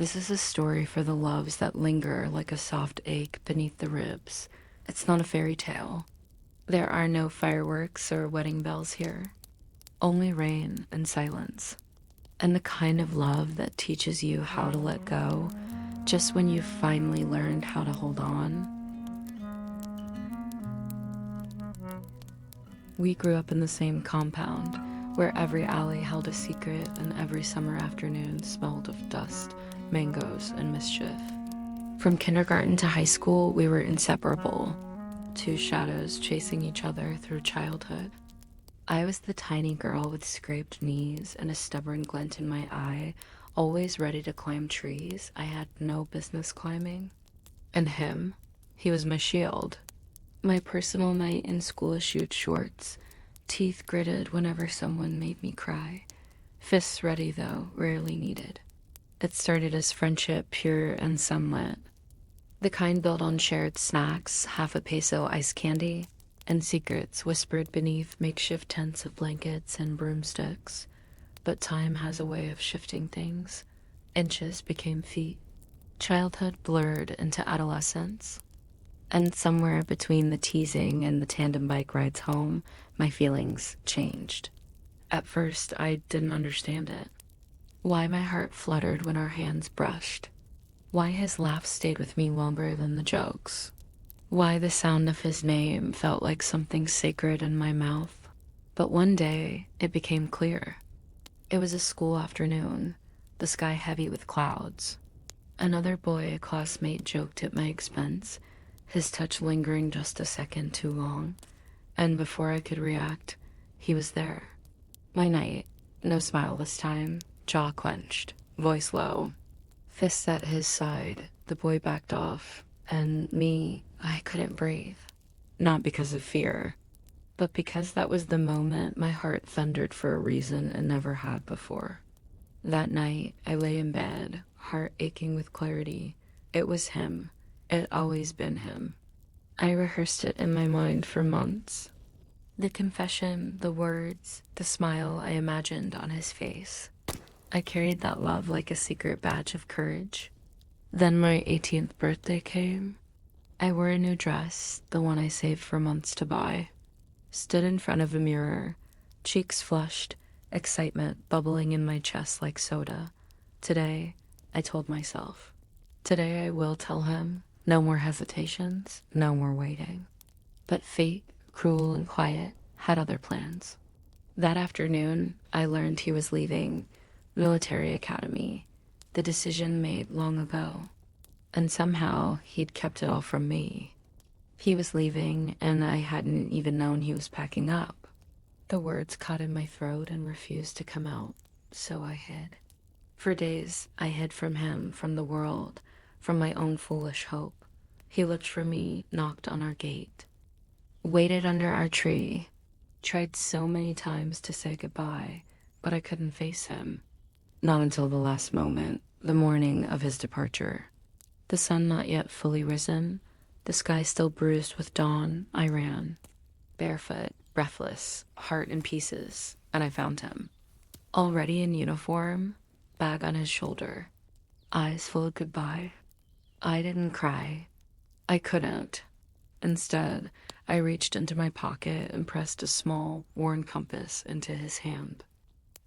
This is a story for the loves that linger like a soft ache beneath the ribs. It's not a fairy tale. There are no fireworks or wedding bells here, only rain and silence, and the kind of love that teaches you how to let go just when you've finally learned how to hold on. We grew up in the same compound, where every alley held a secret and every summer afternoon smelled of dust, mangoes, and mischief. From kindergarten to high school, we were inseparable, two shadows chasing each other through childhood. I was the tiny girl with scraped knees and a stubborn glint in my eye, always ready to climb trees I had no business climbing. And him, he was my shield. My personal knight in school-issued shorts, teeth gritted whenever someone made me cry. Fists ready, though, rarely needed. It started as friendship, pure and sunlit. The kind built on shared snacks, half a peso ice candy, and secrets whispered beneath makeshift tents of blankets and broomsticks. But time has a way of shifting things. Inches became feet. Childhood blurred into adolescence. And somewhere between the teasing and the tandem bike rides home, my feelings changed. At first, I didn't understand it. Why my heart fluttered when our hands brushed. Why his laugh stayed with me longer than the jokes. Why the sound of his name felt like something sacred in my mouth. But one day, it became clear. It was a school afternoon, the sky heavy with clouds. Another boy, a classmate, joked at my expense, his touch lingering just a second too long, and before I could react, he was there. My knight, no smile this time, jaw clenched, voice low. Fists at his side, the boy backed off, and me, I couldn't breathe. Not because of fear, but because that was the moment my heart thundered for a reason it never had before. That night, I lay in bed, heart aching with clarity. It was him. It always been him. I rehearsed it in my mind for months. The confession, the words, the smile I imagined on his face. I carried that love like a secret badge of courage. Then my 18th birthday came. I wore a new dress, the one I saved for months to buy. Stood in front of a mirror, cheeks flushed, excitement bubbling in my chest like soda. Today, I told myself. Today I will tell him. No more hesitations, no more waiting. But fate, cruel and quiet, had other plans. That afternoon, I learned he was leaving military academy, the decision made long ago. And somehow, he'd kept it all from me. He was leaving, and I hadn't even known he was packing up. The words caught in my throat and refused to come out, so I hid. For days, I hid from him, from the world, from my own foolish hope. He looked for me, knocked on our gate, waited under our tree, tried so many times to say goodbye, but I couldn't face him. Not until the last moment, the morning of his departure. The sun not yet fully risen, the sky still bruised with dawn, I ran. Barefoot, breathless, heart in pieces, and I found him. Already in uniform, bag on his shoulder, eyes full of goodbye. I didn't cry. I couldn't. Instead, I reached into my pocket and pressed a small, worn compass into his hand.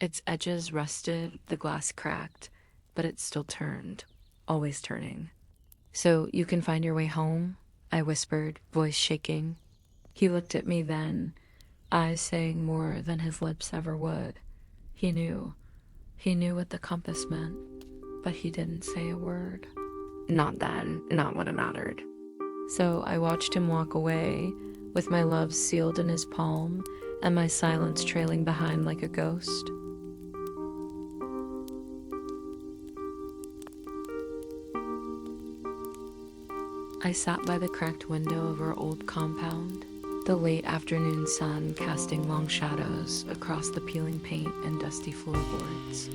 Its edges rusted, the glass cracked, but it still turned, always turning. "So you can find your way home?" I whispered, voice shaking. He looked at me then, eyes saying more than his lips ever would. He knew. He knew what the compass meant, but he didn't say a word. Not then, not when it mattered. So I watched him walk away, with my love sealed in his palm, and my silence trailing behind like a ghost. I sat by the cracked window of our old compound, the late afternoon sun casting long shadows across the peeling paint and dusty floorboards.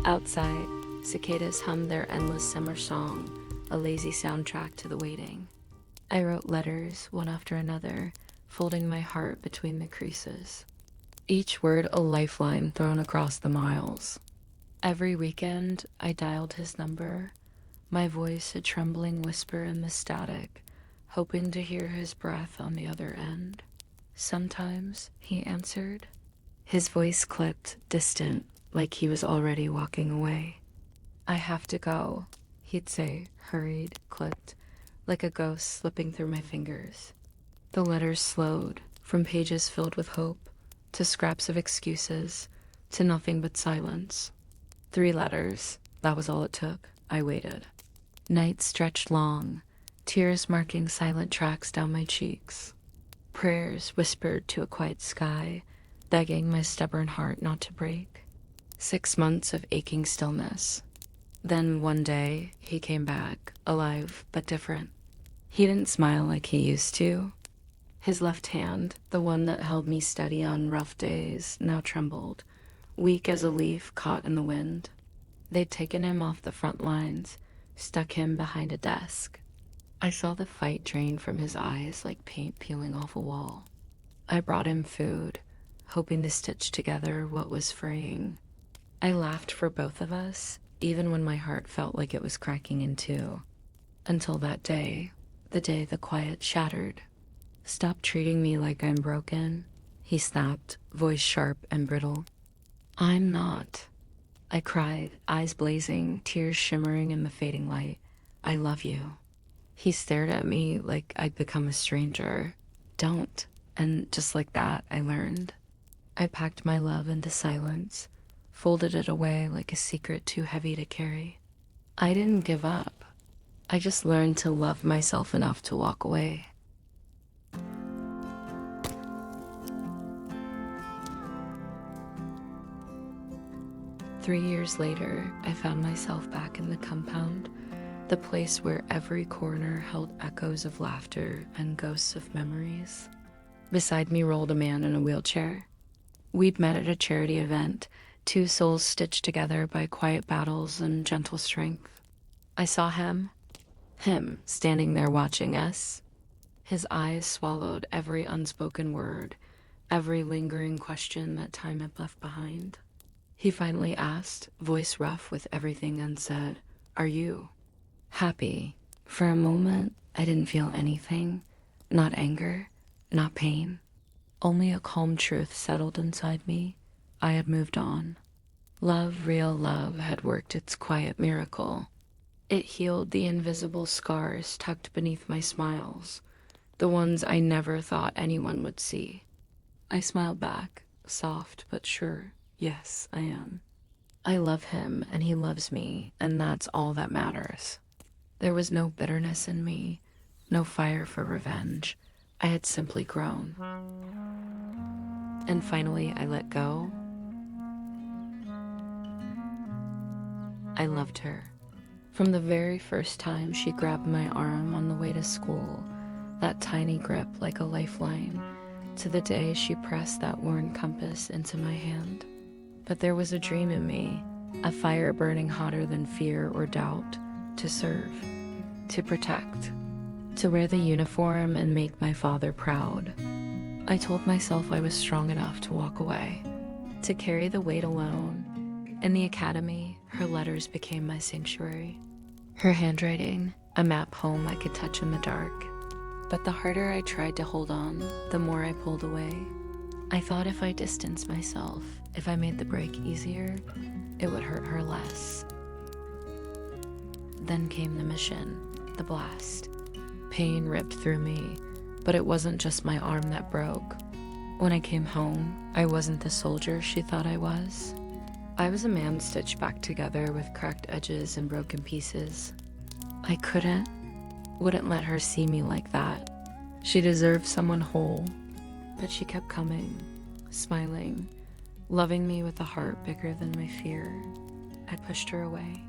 Outside, cicadas hummed their endless summer song, a lazy soundtrack to the waiting. I wrote letters, one after another, folding my heart between the creases. Each word a lifeline thrown across the miles. Every weekend, I dialed his number, my voice a trembling whisper in the static, hoping to hear his breath on the other end. Sometimes he answered. His voice clipped, distant, like he was already walking away. "I have to go," he'd say, hurried, clipped, like a ghost slipping through my fingers. The letters slowed, from pages filled with hope, to scraps of excuses, to nothing but silence. 3 letters, that was all it took. I waited. Nights stretched long, tears marking silent tracks down my cheeks. Prayers whispered to a quiet sky, begging my stubborn heart not to break. 6 months of aching stillness. Then one day, he came back, alive but different. He didn't smile like he used to. His left hand, the one that held me steady on rough days, now trembled, weak as a leaf caught in the wind. They'd taken him off the front lines, stuck him behind a desk. I saw the fight drain from his eyes like paint peeling off a wall. I brought him food, hoping to stitch together what was fraying. I laughed for both of us, even when my heart felt like it was cracking in two. Until that day, the day the quiet shattered. "Stop treating me like I'm broken," he snapped, voice sharp and brittle. "I'm not." I cried, eyes blazing, tears shimmering in the fading light. "I love you." He stared at me like I'd become a stranger. "Don't." And just like that, I learned. I packed my love into silence, folded it away like a secret too heavy to carry. I didn't give up. I just learned to love myself enough to walk away. Three years later, I found myself back in the compound, the place where every corner held echoes of laughter and ghosts of memories. Beside me rolled a man in a wheelchair. We'd met at a charity event, 2 souls stitched together by quiet battles and gentle strength. I saw him standing there watching us. His eyes swallowed every unspoken word, every lingering question that time had left behind. He finally asked, voice rough with everything unsaid, "Are you happy?" For a moment, I didn't feel anything. Not anger, not pain. Only a calm truth settled inside me. I had moved on. Love, real love, had worked its quiet miracle. It healed the invisible scars tucked beneath my smiles, the ones I never thought anyone would see. I smiled back, soft but sure. Yes, I am. I love him and he loves me, and that's all that matters. There was no bitterness in me, no fire for revenge. I had simply grown. And finally, I let go. I loved her. From the very first time she grabbed my arm on the way to school, that tiny grip like a lifeline, to the day she pressed that worn compass into my hand. But there was a dream in me, a fire burning hotter than fear or doubt, to serve, to protect, to wear the uniform and make my father proud. I told myself I was strong enough to walk away, to carry the weight alone. In the academy, her letters became my sanctuary. Her handwriting, a map home I could touch in the dark. But the harder I tried to hold on, the more I pulled away. I thought if I distanced myself, if I made the break easier, it would hurt her less. Then came the mission, the blast. Pain ripped through me, but it wasn't just my arm that broke. When I came home, I wasn't the soldier she thought I was. I was a man stitched back together with cracked edges and broken pieces. I wouldn't let her see me like that. She deserved someone whole. But she kept coming, smiling, loving me with a heart bigger than my fear. I pushed her away.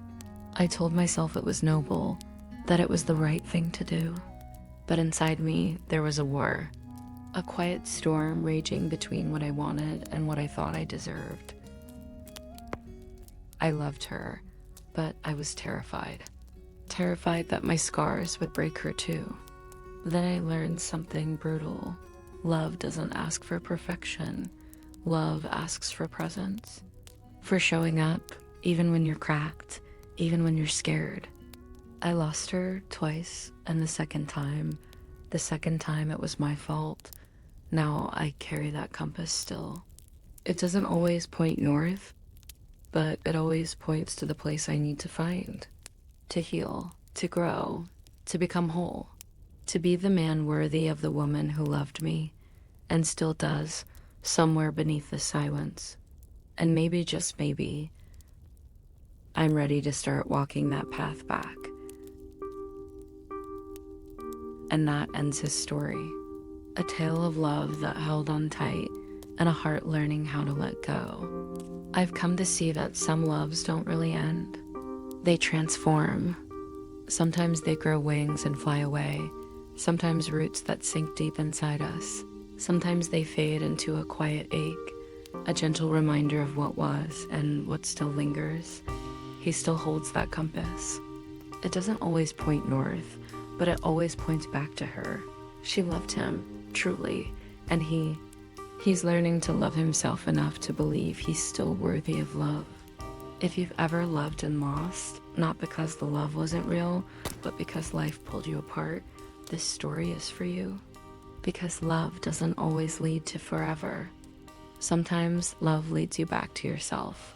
I told myself it was noble, that it was the right thing to do. But inside me, there was a war, a quiet storm raging between what I wanted and what I thought I deserved. I loved her, but I was terrified. Terrified that my scars would break her too. Then I learned something brutal. Love doesn't ask for perfection. Love asks for presence. For showing up, even when you're cracked, even when you're scared. I lost her twice, and the second time it was my fault. Now I carry that compass still. It doesn't always point north, but it always points to the place I need to find, to heal, to grow, to become whole, to be the man worthy of the woman who loved me, and still does, somewhere beneath the silence. And maybe, just maybe, I'm ready to start walking that path back. And that ends his story. A tale of love that held on tight, and a heart learning how to let go. I've come to see that some loves don't really end. They transform. Sometimes they grow wings and fly away. Sometimes roots that sink deep inside us. Sometimes they fade into a quiet ache, a gentle reminder of what was and what still lingers. He still holds that compass. It doesn't always point north, but it always points back to her. She loved him, truly, and he's learning to love himself enough to believe he's still worthy of love. If you've ever loved and lost, not because the love wasn't real, but because life pulled you apart, this story is for you. Because love doesn't always lead to forever. Sometimes love leads you back to yourself.